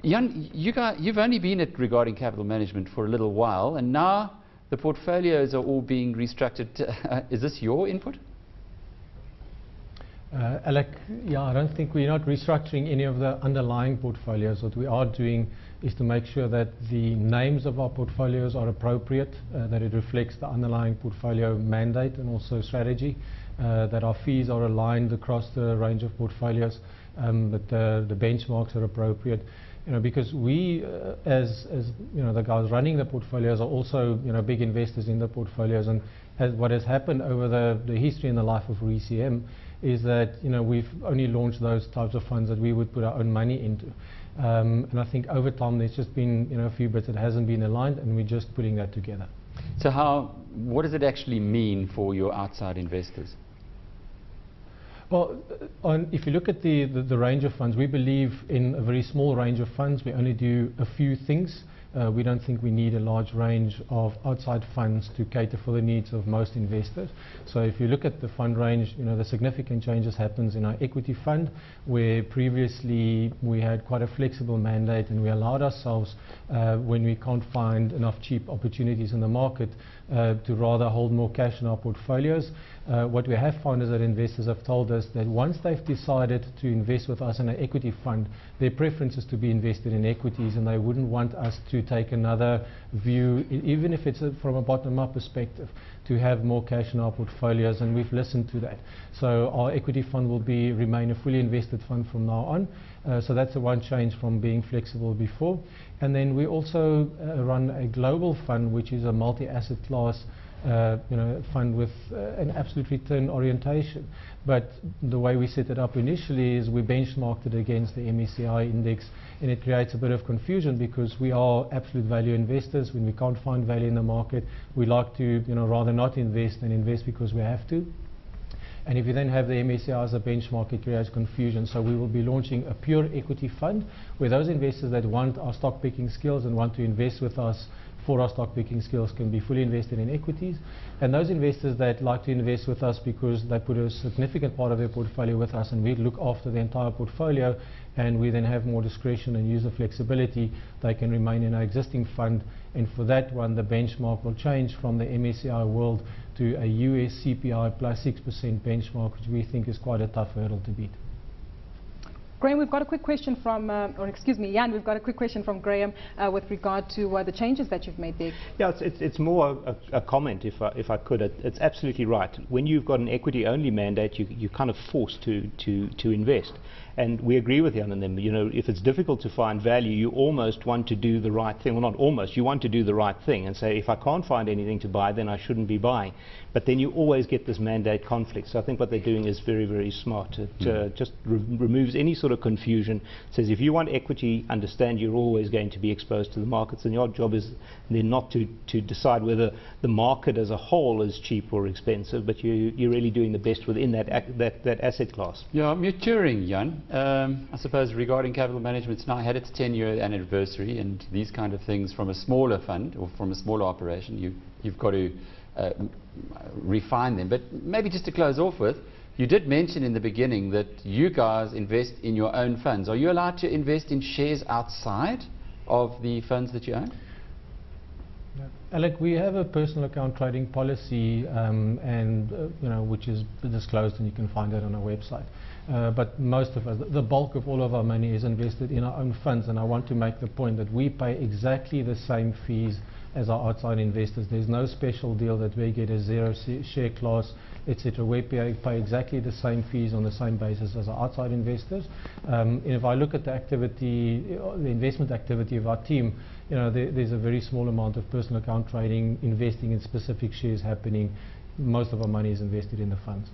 Jan, you've only been at Regarding Capital Management for a little while, and now the portfolios are all being restructured. Is this your input? Alec, yeah, I don't think we're not restructuring any of the underlying portfolios. What we are doing is to make sure that the names of our portfolios are appropriate, that it reflects the underlying portfolio mandate and also strategy, that our fees are aligned across the range of portfolios, that the benchmarks are appropriate. Because we, as the guys running the portfolios, are also big investors in the portfolios, and what has happened over the history and the life of RECM is that we've only launched those types of funds that we would put our own money into, and I think over time there's just been a few bits that hasn't been aligned, and we're just putting that together. So what does it actually mean for your outside investors? Well, if you look at the range of funds, we believe in a very small range of funds. We only do a few things. We don't think we need a large range of outside funds to cater for the needs of most investors. So if you look at the fund range, the significant changes happens in our equity fund, where previously we had quite a flexible mandate, and we allowed ourselves, when we can't find enough cheap opportunities in the market, to rather hold more cash in our portfolios. What we have found is that investors have told us that once they've decided to invest with us in an equity fund, their preference is to be invested in equities, and they wouldn't want us to take another view, even if it's from a bottom-up perspective, to have more cash in our portfolios, and we've listened to that. So our equity fund will remain a fully invested fund from now on. So that's the one change from being flexible before. And then we also run a global fund, which is a multi-asset class fund with an absolute return orientation. But the way we set it up initially is we benchmarked it against the MSCI index, and it creates a bit of confusion because we are absolute value investors. When we can't find value in the market, we like to rather not invest than invest because we have to. And if you then have the MSCI as a benchmark, it creates confusion. So we will be launching a pure equity fund where those investors that want our stock picking skills and want to invest with us for our stock picking skills can be fully invested in equities. And those investors that like to invest with us because they put a significant part of their portfolio with us and we look after the entire portfolio, and we then have more discretion and use of flexibility, they can remain in our existing fund. And for that one, the benchmark will change from the MSCI World to a US CPI plus 6% benchmark, which we think is quite a tough hurdle to beat. Graham, we've got a quick question from, Jan, we've got a quick question from Graham with regard to the changes that you've made there. Yeah, it's more a comment, if I could. It's absolutely right. When you've got an equity-only mandate, you're kind of forced to invest. And we agree with Jan and them. If it's difficult to find value, you almost want to do the right thing. Well, not almost. You want to do the right thing and say, if I can't find anything to buy, then I shouldn't be buying. But then you always get this mandate conflict. So I think what they're doing is very, very smart. It just removes any sort of confusion. It says if you want equity, understand you're always going to be exposed to the markets, and your job is then not to decide whether the market as a whole is cheap or expensive, but you're really doing the best within that asset class. Yeah, maturing, Jan. I suppose Regarding Capital Management's now had its 10-year anniversary, and these kind of things from a smaller fund or from a smaller operation, you've got to refine them. But maybe just to close off with, you did mention in the beginning that you guys invest in your own funds. Are you allowed to invest in shares outside of the funds that you own? Alec, we have a personal account trading policy, which is disclosed, and you can find that on our website. But most of us, the bulk of all of our money is invested in our own funds, and I want to make the point that we pay exactly the same fees as our outside investors. There's no special deal that we get a zero share class, etc. We pay exactly the same fees on the same basis as our outside investors. And if I look at the activity, the investment activity of our team, there's a very small amount of personal account trading, investing in specific shares happening. Most of our money is invested in the funds.